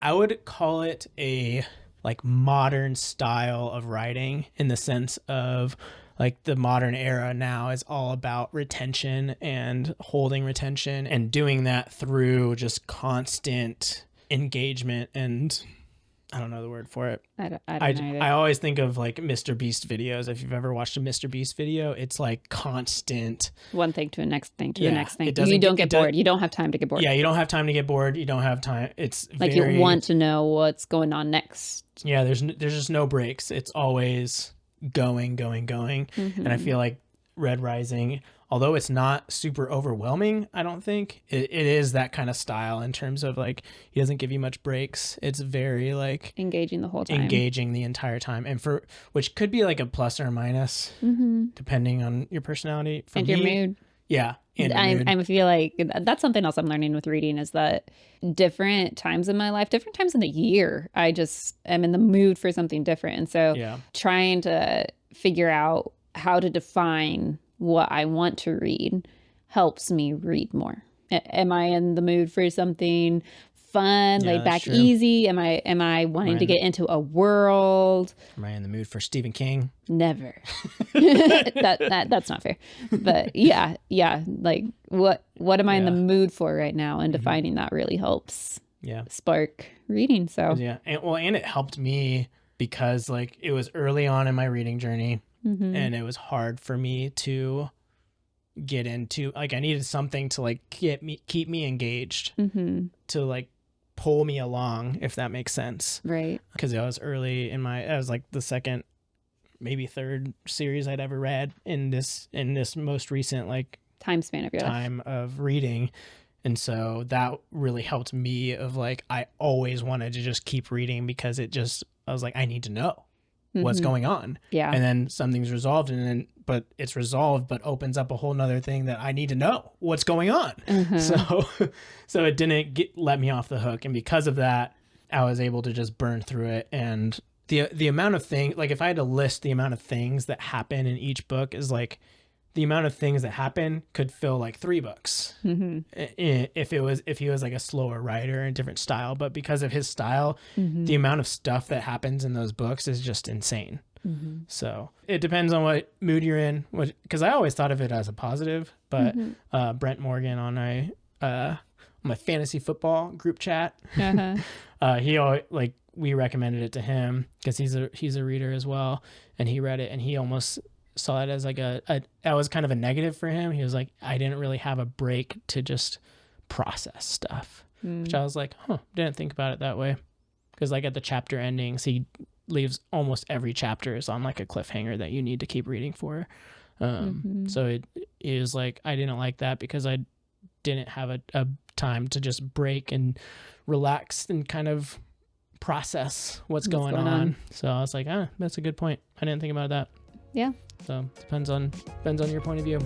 I would call it a like modern style of writing, in the sense of like the modern era now is all about retention and holding retention and doing that through just constant engagement and I don't know the word for it. I don't know either. I always think of like Mr. Beast videos. If you've ever watched a Mr. Beast video, it's like constant. One thing to the next thing to the next thing. You don't get bored. You don't have time to get bored. Yeah, you don't have time to get bored. You don't have time. It's like you want to know what's going on next. Yeah, there's just no breaks. It's always going. And I feel like Red Rising, although it's not super overwhelming, I don't think it is that kind of style in terms of like he doesn't give you much breaks. It's very like engaging the whole time, engaging the entire time, and for which could be like a plus or a minus depending on your personality and your mood. Yeah, and I feel like that's something else I'm learning with reading is that different times in my life, different times in the year, I just am in the mood for something different, and so trying to figure out how to define what I want to read helps me read more. Am I in the mood for something fun, laid back, easy? Am I wanting to get into a world? Am I in the mood for Stephen King? Never. That's not fair. But yeah. Like what am I in the mood for right now? And defining that really helps. Spark reading. So and it helped me because like it was early on in my reading journey. And it was hard for me to get into, like I needed something to like keep me engaged, to like pull me along, if that makes sense. Right. Because I was early I was like the second, maybe third series I'd ever read in this most recent like time span of your life of reading. And so that really helped me of like, I always wanted to just keep reading because I was like, I need to know what's going on. Yeah. And then something's resolved but it's resolved, but opens up a whole nother thing that I need to know what's going on. So it didn't let me off the hook. And because of that, I was able to just burn through it. And the amount of things, like if I had to list the amount of things that happen in each book is like, the amount of things that happen could fill like 3 books if he was like a slower writer and different style. But because of his style, the amount of stuff that happens in those books is just insane. So it depends on what mood you're in, because I always thought of it as a positive, but Brent Morgan on my fantasy football group chat, he always, like, we recommended it to him because he's a reader as well, and he read it and he almost saw it as like that was kind of a negative for him. He was like, I didn't really have a break to just process stuff, which I was like, didn't think about it that way. Because like at the chapter endings, he leaves almost every chapter is on like a cliffhanger that you need to keep reading for. So it is like, I didn't like that because I didn't have a time to just break and relax and kind of process what's going on. So I was like, that's a good point. I didn't think about that. Yeah. So depends on your point of view.